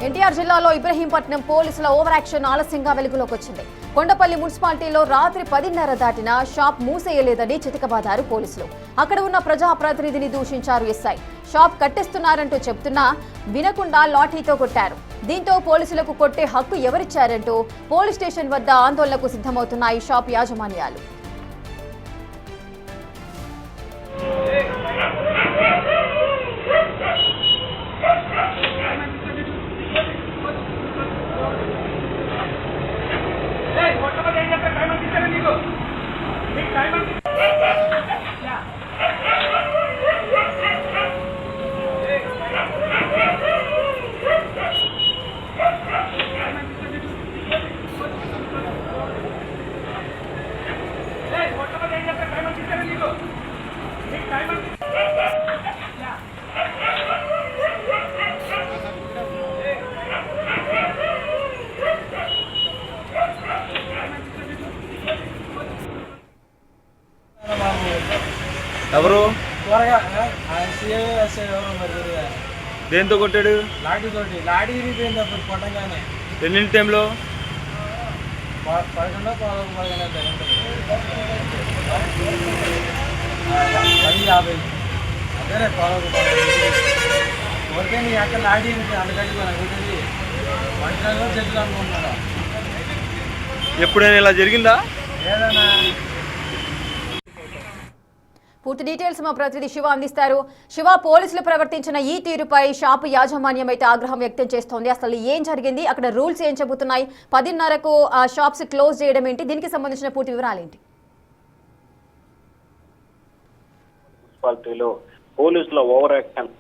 ఎన్టీఆర్ జిల్లాలో ఇబ్రహీంపట్నం పోలీసుల over action ఆలస్యంగా వెలుగులోకి వచ్చింది. కొండపల్లి మున్సిపాలిటీలో రాత్రి 10:30 దాటినా షాప్ మూసేయలేదని చితకబాదారు పోలీసులు. అక్కడ ఉన్న ప్రజాప్రతినిధిని దూషించారు ఎస్ఐ. షాప్ కట్టిస్తున్నారంటూ చెప్తున్నా వినకుండా లాఠీతో కొట్టారు. దీంతో పోలీసులకు కొట్టే హక్కు ఎవరిచ్చారంటూ పోలీస్ స్టేషన్ వద్ద ఆందోళనకు సిద్ధమవుతున్నాయి షాప్ యాజమాన్యాలు. ఎవరు దేంతో కొట్టాడు? లాఠీతోటి. లాఠీ విరిగిపోయింది అప్పుడు కొట్టగానే. ఎన్నింటి టైంలో? 11 10:50 అదే 11 నీ అక్కడ లాఠీ అందుకని వంటలో చెట్లు అనుకుంటున్నాడు. ఎప్పుడైనా ఇలా జరిగిందా? ఏదైనా పూర్తి డీటెయిల్స్ మా ప్రతినిధి శివ అందిస్తారు. శివ, పోలీసులు ప్రవర్తించిన ఈ తీరుపై షాపు యాజమాన్యం అయితే ఆగ్రహం వ్యక్తం చేస్తోంది. అసలు ఏం జరిగింది, అక్కడ రూల్స్ ఏం చెబుతున్నాయి, 10:30కు షాప్స్ క్లోజ్ చేయడం ఏంటి, దీనికి సంబంధించిన పూర్తి వివరాలు ఏంటి? మున్సిపాలిటీలో పోలీసుల ఓవర్ యాక్షన్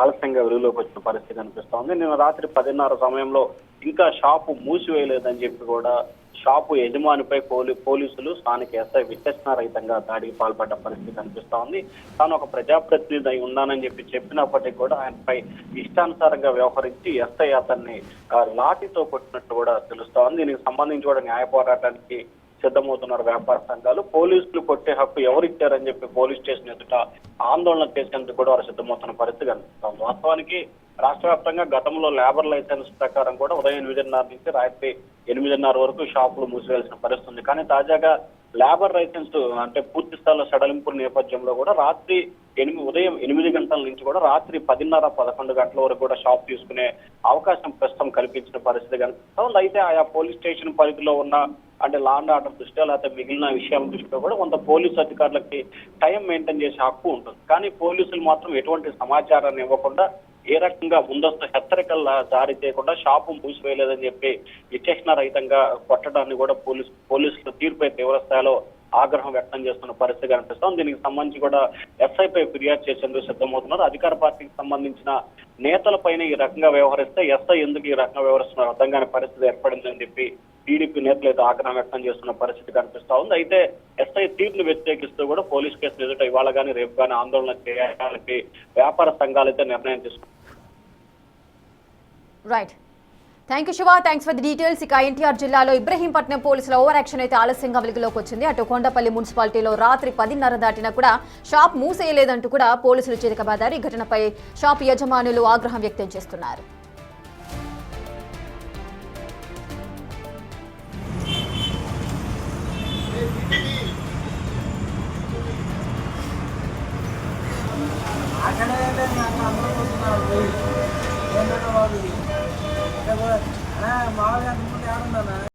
ఆలస్యంగా వెలుగులోకి వచ్చిన పరిస్థితి కనిపిస్తోంది. నిన్న రాత్రి 10:30 సమయంలో ఇంకా షాపు మూసివేయలేదని చెప్పి కూడా షాపు యజమానిపై పోలీసులు స్థానిక ఎస్ఐ విచక్షణారహితంగా దాడికి పాల్పడ్డ పరిస్థితి కనిపిస్తా ఉంది. తాను ఒక ప్రజాప్రతినిధి అయి ఉన్నానని చెప్పినప్పటికీ కూడా ఆయనపై ఇష్టానుసారంగా వ్యవహరించి ఎస్ఐ అతన్ని లాఠీతో కొట్టినట్టు కూడా తెలుస్తా ఉంది. దీనికి సంబంధించి కూడా న్యాయ పోరాటానికి సిద్ధమవుతున్నారు వ్యాపార సంఘాలు. పోలీసులు కొట్టే హక్కు ఎవరిచ్చారని చెప్పి పోలీస్ స్టేషన్ ఎదుట ఆందోళన చేసేందుకు కూడా వారు సిద్ధమవుతున్న పరిస్థితి కనిపిస్తోంది. వాస్తవానికి రాష్ట్ర వ్యాప్తంగా గతంలో లేబర్ లైసెన్స్ ప్రకారం కూడా ఉదయం 8:30 నుంచి రాత్రి 8:30 వరకు షాపులు మూసివేయాల్సిన పరిస్థితి ఉంది. కానీ తాజాగా లేబర్ లైసెన్స్ అంటే పూర్తి స్థాయిలో సడలింపు నేపథ్యంలో కూడా రాత్రి ఉదయం 8 గంటల నుంచి కూడా రాత్రి 10:30, 11 గంటల వరకు కూడా షాప్ తీసుకునే అవకాశం ప్రస్తుతం కల్పించిన పరిస్థితి కనిపిస్తుంది. అయితే ఆయా పోలీస్ స్టేషన్ పరిధిలో ఉన్న అంటే లా అండ్ ఆర్డర్ దృష్ట్యా లేకపోతే మిగిలిన విషయాల దృష్ట్యా కూడా కొంత పోలీసు అధికారులకి టైం మెయింటైన్ చేసే హక్కు ఉంటుంది. కానీ పోలీసులు మాత్రం ఎటువంటి సమాచారాన్ని ఇవ్వకుండా ఏ రకంగా ముందస్తు హెచ్చరికలు జారీ చేయకుండా షాపు మూసివేయలేదని చెప్పి విచక్షణారహితంగా కొట్టడాన్ని కూడా పోలీసుల తీర్పై తీవ్ర స్థాయిలో ఆగ్రహం వ్యక్తం చేస్తున్న పరిస్థితి కనిపిస్తోంది. దీనికి సంబంధించి కూడా ఎస్ఐపై ఫిర్యాదు చేసేందుకు సిద్ధమవుతున్నారు. అధికార పార్టీకి సంబంధించిన నేతలపైన ఈ రకంగా వ్యవహరిస్తే ఎస్ఐ ఎందుకు ఈ రకంగా వ్యవహరిస్తున్నారు అర్థం కాని పరిస్థితి ఏర్పడిందని చెప్పి టీడీపీ నేతలు అయితే ఆగ్రహం వ్యక్తం చేస్తున్న పరిస్థితి కనిపిస్తా ఉంది. అయితే ఎస్ఐ తీర్పును వ్యతిరేకిస్తూ కూడా పోలీస్ కేసులు ఎదుట ఇవాళ కానీ రేపు కానీ ఆందోళన చేయాలని వ్యాపార సంఘాలు అయితే నిర్ణయం తీసుకున్నారు. Right, thank you Shiva, thanks for the details. ఇక ఎన్టీఆర్ జిల్లాలో ఇబ్రహీంపట్నం పోలీసుల ఓవర్ యాక్షన్ అయితే ఆలస్యంగా వెలుగులోకి వచ్చింది. అటు కొండపల్లి మున్సిపాలిటీలో రాత్రి 10:30 దాటినా కూడా షాప్ మూసేయలేదంటూ కూడా పోలీసులు చితకబాదారు. ఈ ఘటనపై షాప్ యజమానులు ఆగ్రహం వ్యక్తం చేస్తున్నారు. మామూలుగా అనుకుంటే ఏడుందా